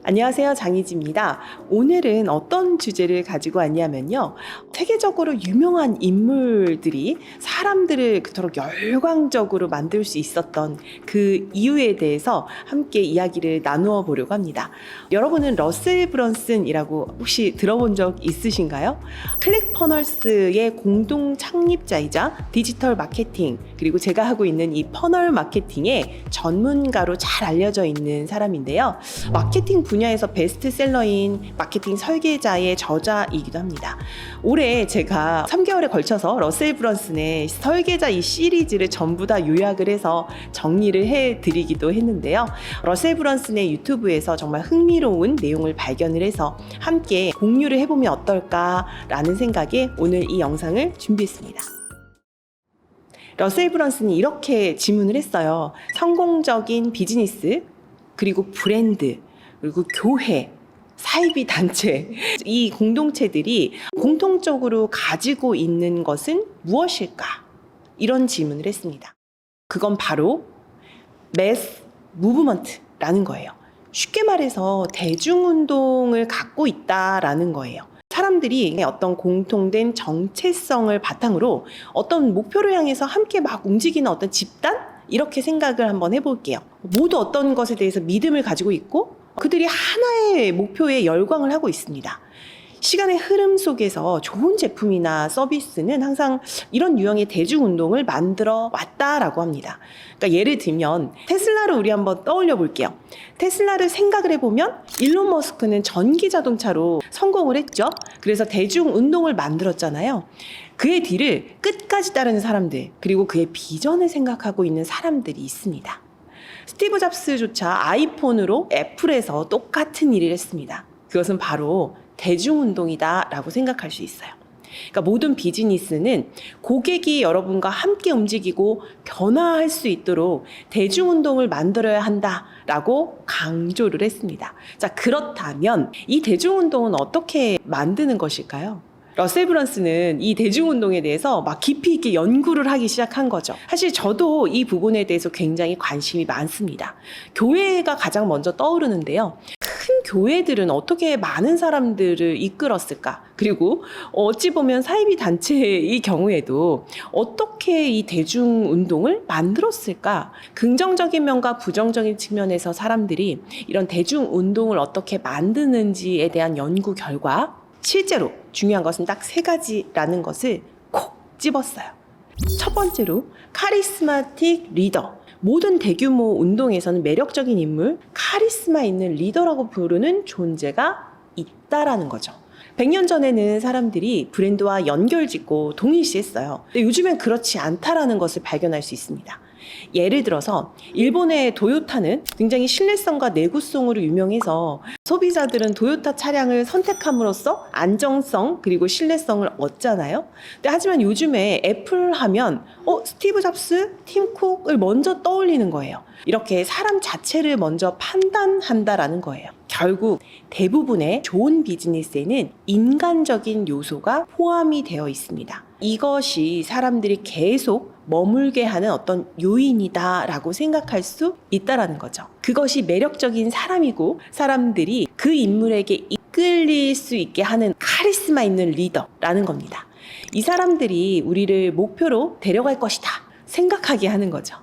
안녕하세요, 장희지입니다. 오늘은 어떤 주제를 가지고 왔냐면요. 세계적으로 유명한 인물들이 사람들을 그토록 열광적으로 만들 수 있었던 그 이유에 대해서 함께 이야기를 나누어 보려고 합니다. 여러분은 러셀 브런슨이라고 혹시 들어본 적 있으신가요? 클릭퍼널스의 공동 창립자이자 디지털 마케팅, 그리고 제가 하고 있는 이 퍼널 마케팅의 전문가로 잘 알려져 있는 사람인데요. 마케팅 분야에서 베스트셀러인 마케팅 설계자의 저자이기도 합니다. 올해 제가 3개월에 걸쳐서 러셀 브런슨의 설계자 이 시리즈를 전부 다 요약을 해서 정리를 해드리기도 했는데요. 러셀 브런슨의 유튜브에서 정말 흥미로운 내용을 발견을 해서 함께 공유를 해보면 어떨까라는 생각에 오늘 이 영상을 준비했습니다. 러셀 브런슨이 이렇게 질문을 했어요. 성공적인 비즈니스, 그리고 브랜드, 그리고 교회, 사이비 단체, 이 공동체들이 공통적으로 가지고 있는 것은 무엇일까? 이런 질문을 했습니다. 그건 바로 매스 무브먼트라는 거예요. 쉽게 말해서 대중운동을 갖고 있다라는 거예요. 사람들이 어떤 공통된 정체성을 바탕으로 어떤 목표를 향해서 함께 막 움직이는 어떤 집단? 이렇게 생각을 한번 해볼게요. 모두 어떤 것에 대해서 믿음을 가지고 있고 그들이 하나의 목표에 열광을 하고 있습니다. 시간의 흐름 속에서 좋은 제품이나 서비스는 항상 이런 유형의 대중운동을 만들어 왔다라고 합니다. 그러니까 예를 들면 테슬라를 우리 한번 떠올려 볼게요. 테슬라를 생각을 해보면 일론 머스크는 전기 자동차로 성공을 했죠. 그래서 대중운동을 만들었잖아요. 그의 뒤를 끝까지 따르는 사람들, 그리고 그의 비전을 생각하고 있는 사람들이 있습니다. 스티브 잡스조차 아이폰으로 애플에서 똑같은 일을 했습니다. 그것은 바로 대중운동이다 라고 생각할 수 있어요. 그러니까 모든 비즈니스는 고객이 여러분과 함께 움직이고 변화할 수 있도록 대중운동을 만들어야 한다라고 강조를 했습니다. 자, 그렇다면 이 대중운동은 어떻게 만드는 것일까요? 러셀 브런슨은 이 대중운동에 대해서 막 깊이 있게 연구를 하기 시작한 거죠. 사실 저도 이 부분에 대해서 굉장히 관심이 많습니다. 교회가 가장 먼저 떠오르는데요. 큰 교회들은 어떻게 많은 사람들을 이끌었을까? 그리고 어찌 보면 사이비 단체의 경우에도 어떻게 이 대중운동을 만들었을까? 긍정적인 면과 부정적인 측면에서 사람들이 이런 대중운동을 어떻게 만드는지에 대한 연구 결과 실제로 중요한 것은 딱 3가지라는 것을 콕 집었어요. 첫 번째로 카리스마틱 리더. 모든 대규모 운동에서는 매력적인 인물, 카리스마 있는 리더라고 부르는 존재가 있다라는 거죠. 100년 전에는 사람들이 브랜드와 연결짓고 동일시했어요. 근데 요즘엔 그렇지 않다라는 것을 발견할 수 있습니다. 예를 들어서 일본의 도요타는 굉장히 신뢰성과 내구성으로 유명해서 소비자들은 도요타 차량을 선택함으로써 안정성 그리고 신뢰성을 얻잖아요. 근데 하지만 요즘에 애플 하면 스티브 잡스, 팀 쿡을 먼저 떠올리는 거예요. 이렇게 사람 자체를 먼저 판단한다라는 거예요. 결국 대부분의 좋은 비즈니스에는 인간적인 요소가 포함이 되어 있습니다. 이것이 사람들이 계속 머물게 하는 어떤 요인이다라고 생각할 수 있다라는 거죠. 그것이 매력적인 사람이고 사람들이 그 인물에게 이끌릴 수 있게 하는 카리스마 있는 리더라는 겁니다. 이 사람들이 우리를 목표로 데려갈 것이다 생각하게 하는 거죠.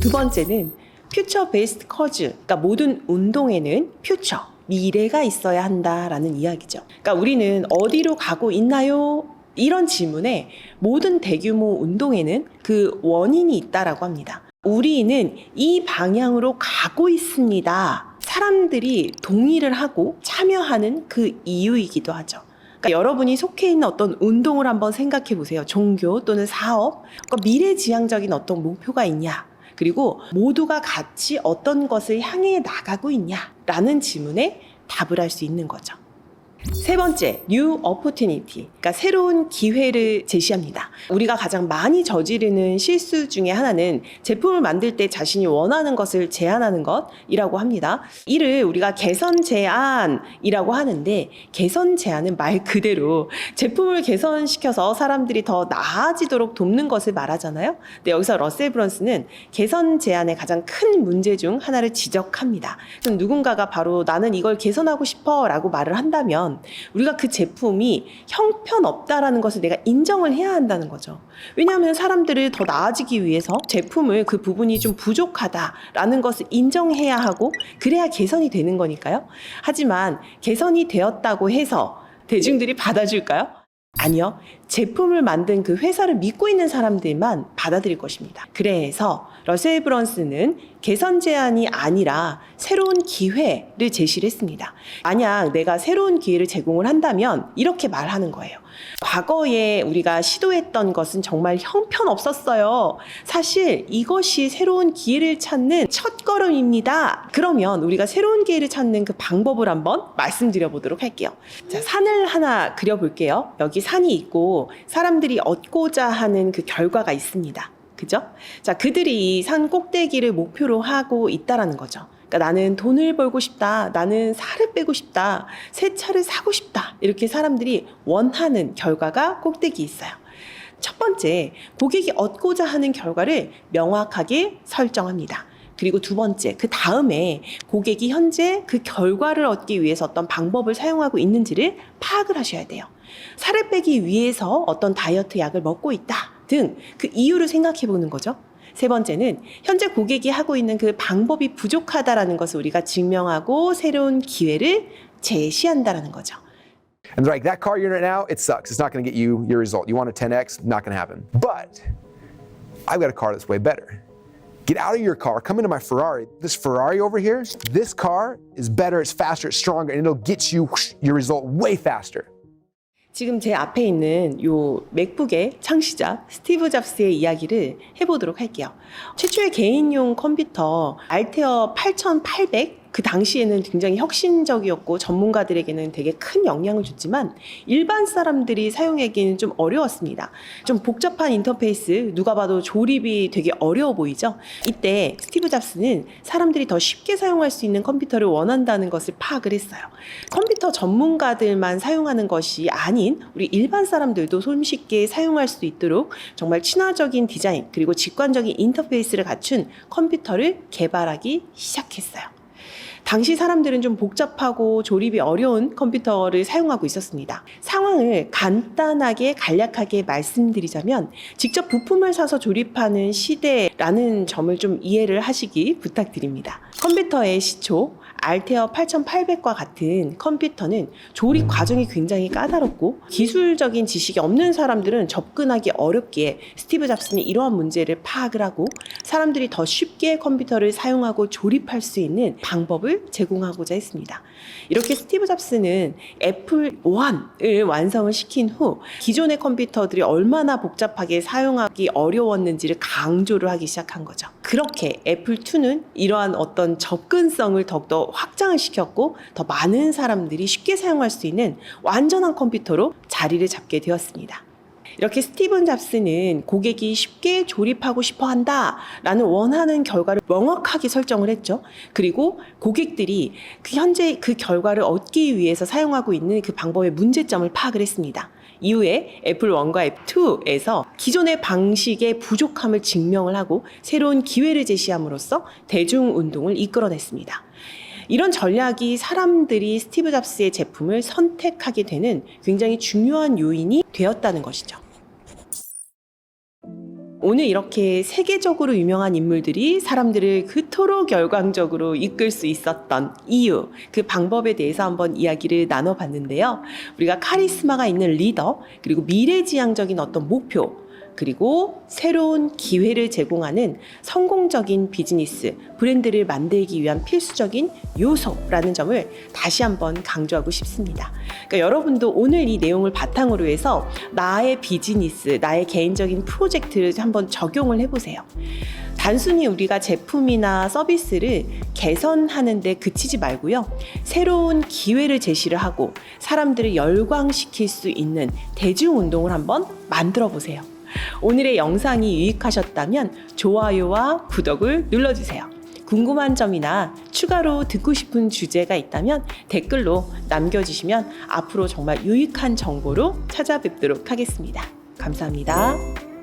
두 번째는 퓨처 베이스드 커즈, 그러니까 모든 운동에는 퓨처, 미래가 있어야 한다라는 이야기죠. 그러니까 우리는 어디로 가고 있나요? 이런 질문에 모든 대규모 운동에는 그 원인이 있다라고 합니다. 우리는 이 방향으로 가고 있습니다. 사람들이 동의를 하고 참여하는 그 이유이기도 하죠. 그러니까 여러분이 속해 있는 어떤 운동을 한번 생각해 보세요. 종교 또는 사업, 그러니까 미래지향적인 어떤 목표가 있냐? 그리고 모두가 같이 어떤 것을 향해 나가고 있냐라는 질문에 답을 할 수 있는 거죠. 세 번째, new opportunity. 그러니까 새로운 기회를 제시합니다. 우리가 가장 많이 저지르는 실수 중에 하나는 제품을 만들 때 자신이 원하는 것을 제안하는 것이라고 합니다. 이를 우리가 개선 제안이라고 하는데, 개선 제안은 말 그대로 제품을 개선시켜서 사람들이 더 나아지도록 돕는 것을 말하잖아요. 근데 여기서 러셀 브런슨은 개선 제안의 가장 큰 문제 중 하나를 지적합니다. 그럼 누군가가 바로 나는 이걸 개선하고 싶어 라고 말을 한다면 우리가 그 제품이 형편없다라는 것을 내가 인정을 해야 한다는 거죠. 왜냐하면 사람들을 더 나아지기 위해서 제품을 그 부분이 좀 부족하다라는 것을 인정해야 하고 그래야 개선이 되는 거니까요. 하지만 개선이 되었다고 해서 대중들이 받아줄까요? 아니요. 제품을 만든 그 회사를 믿고 있는 사람들만 받아들일 것입니다. 그래서 러셀 브런슨은 개선 제안이 아니라 새로운 기회를 제시를 했습니다. 만약 내가 새로운 기회를 제공을 한다면 이렇게 말하는 거예요. 과거에 우리가 시도했던 것은 정말 형편없었어요. 사실 이것이 새로운 기회를 찾는 첫걸음입니다. 그러면 우리가 새로운 기회를 찾는 그 방법을 한번 말씀드려 보도록 할게요. 자, 산을 하나 그려볼게요. 여기 산이 있고 사람들이 얻고자 하는 그 결과가 있습니다. 그죠? 자, 그들이 산 꼭대기를 목표로 하고 있다라는 거죠. 그러니까 나는 돈을 벌고 싶다. 나는 살을 빼고 싶다. 새 차를 사고 싶다. 이렇게 사람들이 원하는 결과가 꼭대기 있어요. 첫 번째, 고객이 얻고자 하는 결과를 명확하게 설정합니다. 그리고 두 번째, 그 다음에 고객이 현재 그 결과를 얻기 위해서 어떤 방법을 사용하고 있는지를 파악을 하셔야 돼요. 살을 빼기 위해서 어떤 다이어트 약을 먹고 있다 등 그 이유를 생각해 보는 거죠. 세 번째는 현재 고객이 하고 있는 그 방법이 부족하다라는 것을 우리가 증명하고 새로운 기회를 제시한다라는 거죠. And like that car you're in now, it sucks. It's not going to get you your result. You want a 10x, not going to happen. But I've got a car that's way better. Get out of your car, come into my Ferrari. This Ferrari over here, this car is better, it's faster, it's stronger, and it'll get you your result way faster. 지금 제 앞에 있는 요 맥북의 창시자 스티브 잡스의 이야기를 해보도록 할게요. 최초의 개인용 컴퓨터 알테어 8800 그 당시에는 굉장히 혁신적이었고 전문가들에게는 되게 큰 영향을 줬지만 일반 사람들이 사용하기에는 좀 어려웠습니다. 좀 복잡한 인터페이스, 누가 봐도 조립이 되게 어려워 보이죠? 이때 스티브 잡스는 사람들이 더 쉽게 사용할 수 있는 컴퓨터를 원한다는 것을 파악을 했어요. 컴퓨터 전문가들만 사용하는 것이 아닌 우리 일반 사람들도 손쉽게 사용할 수 있도록 정말 친화적인 디자인 그리고 직관적인 인터페이스를 갖춘 컴퓨터를 개발하기 시작했어요. 당시 사람들은 좀 복잡하고 조립이 어려운 컴퓨터를 사용하고 있었습니다. 상황을 간단하게 간략하게 말씀드리자면 직접 부품을 사서 조립하는 시대라는 점을 좀 이해를 하시기 부탁드립니다. 컴퓨터의 시초 알테어 8800과 같은 컴퓨터는 조립 과정이 굉장히 까다롭고 기술적인 지식이 없는 사람들은 접근하기 어렵기에 스티브 잡스는 이러한 문제를 파악을 하고 사람들이 더 쉽게 컴퓨터를 사용하고 조립할 수 있는 방법을 제공하고자 했습니다. 이렇게 스티브 잡스는 애플 1을 완성을 시킨 후 기존의 컴퓨터들이 얼마나 복잡하게 사용하기 어려웠는지를 강조를 하기 시작한 거죠. 그렇게 애플 2는 이러한 어떤 접근성을 더욱더 확장을 시켰고 더 많은 사람들이 쉽게 사용할 수 있는 완전한 컴퓨터로 자리를 잡게 되었습니다. 이렇게 스티븐 잡스는 고객이 쉽게 조립하고 싶어 한다라는 원하는 결과를 명확하게 설정을 했죠. 그리고 고객들이 현재 그 결과를 얻기 위해서 사용하고 있는 그 방법의 문제점을 파악을 했습니다. 이후에 애플 1과 애플 2에서 기존의 방식의 부족함을 증명을 하고 새로운 기회를 제시함으로써 대중운동을 이끌어냈습니다. 이런 전략이 사람들이 스티브 잡스의 제품을 선택하게 되는 굉장히 중요한 요인이 되었다는 것이죠. 오늘 이렇게 세계적으로 유명한 인물들이 사람들을 그토록 열광적으로 이끌 수 있었던 이유, 그 방법에 대해서 한번 이야기를 나눠봤는데요. 우리가 카리스마가 있는 리더, 그리고 미래지향적인 어떤 목표, 그리고 새로운 기회를 제공하는 성공적인 비즈니스, 브랜드를 만들기 위한 필수적인 요소라는 점을 다시 한번 강조하고 싶습니다. 그러니까 여러분도 오늘 이 내용을 바탕으로 해서 나의 비즈니스, 나의 개인적인 프로젝트를 한번 적용을 해보세요. 단순히 우리가 제품이나 서비스를 개선하는 데 그치지 말고요. 새로운 기회를 제시를 하고 사람들을 열광시킬 수 있는 대중운동을 한번 만들어 보세요. 오늘의 영상이 유익하셨다면 좋아요와 구독을 눌러주세요. 궁금한 점이나 추가로 듣고 싶은 주제가 있다면 댓글로 남겨주시면 앞으로 정말 유익한 정보로 찾아뵙도록 하겠습니다. 감사합니다.